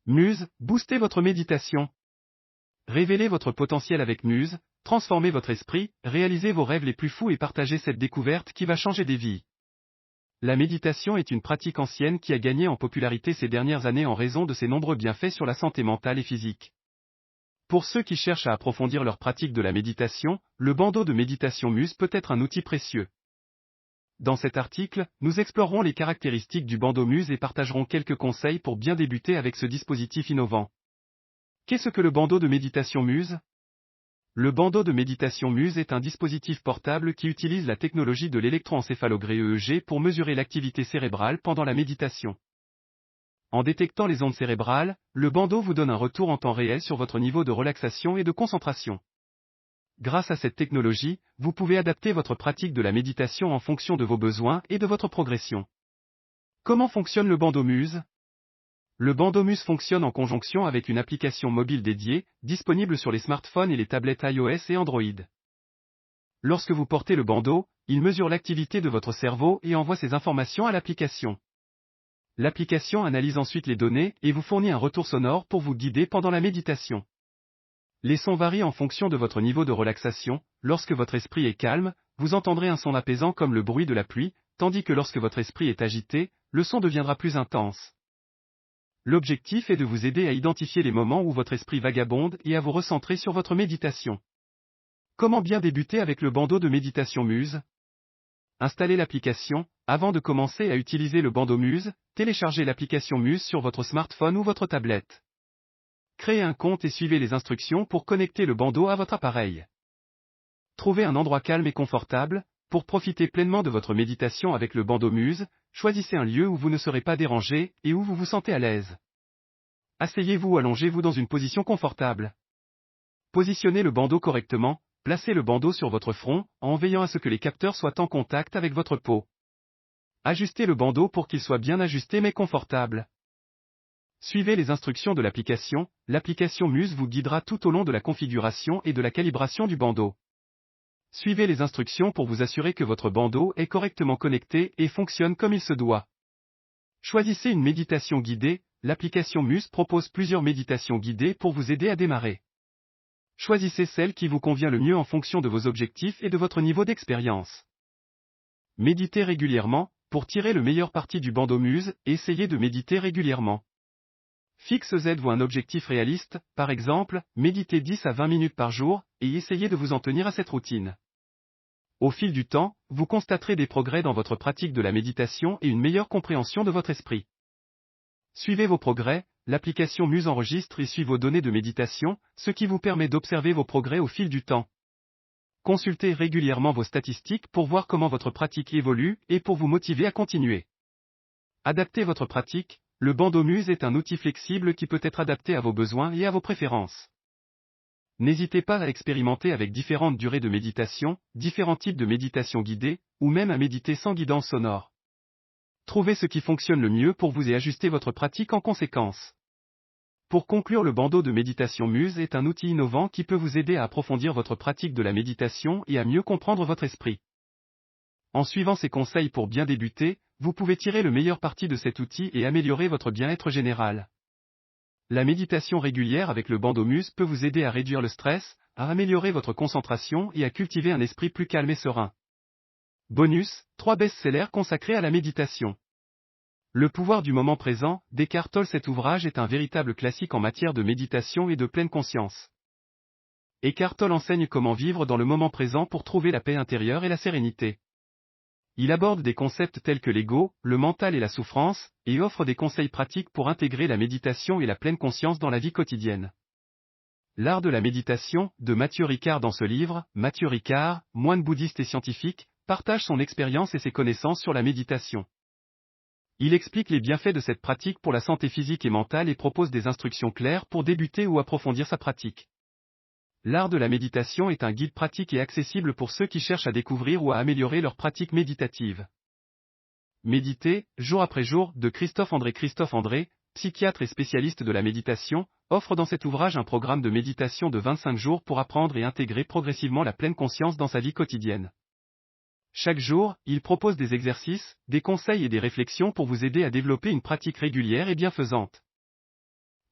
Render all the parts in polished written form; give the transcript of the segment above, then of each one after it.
Muse, boostez votre méditation. Révélez votre potentiel avec Muse, transformez votre esprit, réalisez vos rêves les plus fous et partagez cette découverte qui va changer des vies. La méditation est une pratique ancienne qui a gagné en popularité ces dernières années en raison de ses nombreux bienfaits sur la santé mentale et physique. Pour ceux qui cherchent à approfondir leur pratique de la méditation, le bandeau de méditation Muse peut être un outil précieux. Dans cet article, nous explorerons les caractéristiques du bandeau Muse et partagerons quelques conseils pour bien débuter avec ce dispositif innovant. Qu'est-ce que le bandeau de méditation Muse ? Le bandeau de méditation Muse est un dispositif portable qui utilise la technologie de l'électroencéphalogramme EEG pour mesurer l'activité cérébrale pendant la méditation. En détectant les ondes cérébrales, le bandeau vous donne un retour en temps réel sur votre niveau de relaxation et de concentration. Grâce à cette technologie, vous pouvez adapter votre pratique de la méditation en fonction de vos besoins et de votre progression. Comment fonctionne le bandeau Muse ? Le bandeau Muse fonctionne en conjonction avec une application mobile dédiée, disponible sur les smartphones et les tablettes iOS et Android. Lorsque vous portez le bandeau, il mesure l'activité de votre cerveau et envoie ces informations à l'application. L'application analyse ensuite les données et vous fournit un retour sonore pour vous guider pendant la méditation. Les sons varient en fonction de votre niveau de relaxation. Lorsque votre esprit est calme, vous entendrez un son apaisant comme le bruit de la pluie, tandis que lorsque votre esprit est agité, le son deviendra plus intense. L'objectif est de vous aider à identifier les moments où votre esprit vagabonde et à vous recentrer sur votre méditation. Comment bien débuter avec le bandeau de méditation Muse ? Installez l'application. Avant de commencer à utiliser le bandeau Muse, téléchargez l'application Muse sur votre smartphone ou votre tablette. Créez un compte et suivez les instructions pour connecter le bandeau à votre appareil. Trouvez un endroit calme et confortable. Pour profiter pleinement de votre méditation avec le bandeau Muse, choisissez un lieu où vous ne serez pas dérangé et où vous vous sentez à l'aise. Asseyez-vous ou allongez-vous dans une position confortable. Positionnez le bandeau correctement, placez le bandeau sur votre front, en veillant à ce que les capteurs soient en contact avec votre peau. Ajustez le bandeau pour qu'il soit bien ajusté mais confortable. Suivez les instructions de l'application Muse vous guidera tout au long de la configuration et de la calibration du bandeau. Suivez les instructions pour vous assurer que votre bandeau est correctement connecté et fonctionne comme il se doit. Choisissez une méditation guidée. L'application Muse propose plusieurs méditations guidées pour vous aider à démarrer. Choisissez celle qui vous convient le mieux en fonction de vos objectifs et de votre niveau d'expérience. Méditez régulièrement. Pour tirer le meilleur parti du bandeau Muse, essayez de méditer régulièrement. Fixez-vous un objectif réaliste, par exemple, méditez 10 à 20 minutes par jour, et essayez de vous en tenir à cette routine. Au fil du temps, vous constaterez des progrès dans votre pratique de la méditation et une meilleure compréhension de votre esprit. Suivez vos progrès. L'application Muse enregistre et suit vos données de méditation, ce qui vous permet d'observer vos progrès au fil du temps. Consultez régulièrement vos statistiques pour voir comment votre pratique évolue et pour vous motiver à continuer. Adaptez votre pratique. Le bandeau Muse est un outil flexible qui peut être adapté à vos besoins et à vos préférences. N'hésitez pas à expérimenter avec différentes durées de méditation, différents types de méditation guidée, ou même à méditer sans guidance sonore. Trouvez ce qui fonctionne le mieux pour vous et ajustez votre pratique en conséquence. Pour conclure, le bandeau de méditation Muse est un outil innovant qui peut vous aider à approfondir votre pratique de la méditation et à mieux comprendre votre esprit. En suivant ces conseils pour bien débuter, vous pouvez tirer le meilleur parti de cet outil et améliorer votre bien-être général. La méditation régulière avec le bandeau Muse peut vous aider à réduire le stress, à améliorer votre concentration et à cultiver un esprit plus calme et serein. Bonus, 3 best-sellers consacrés à la méditation. Le pouvoir du moment présent, d'Eckhart Tolle. Cet ouvrage est un véritable classique en matière de méditation et de pleine conscience. Eckhart Tolle enseigne comment vivre dans le moment présent pour trouver la paix intérieure et la sérénité. Il aborde des concepts tels que l'ego, le mental et la souffrance, et offre des conseils pratiques pour intégrer la méditation et la pleine conscience dans la vie quotidienne. L'art de la méditation, de Matthieu Ricard. Dans ce livre, Matthieu Ricard, moine bouddhiste et scientifique, partage son expérience et ses connaissances sur la méditation. Il explique les bienfaits de cette pratique pour la santé physique et mentale et propose des instructions claires pour débuter ou approfondir sa pratique. L'art de la méditation est un guide pratique et accessible pour ceux qui cherchent à découvrir ou à améliorer leur pratique méditative. Méditer, jour après jour, de Christophe André. Christophe André, psychiatre et spécialiste de la méditation, offre dans cet ouvrage un programme de méditation de 25 jours pour apprendre et intégrer progressivement la pleine conscience dans sa vie quotidienne. Chaque jour, il propose des exercices, des conseils et des réflexions pour vous aider à développer une pratique régulière et bienfaisante.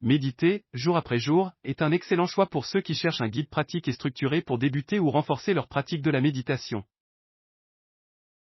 Méditer, jour après jour, est un excellent choix pour ceux qui cherchent un guide pratique et structuré pour débuter ou renforcer leur pratique de la méditation.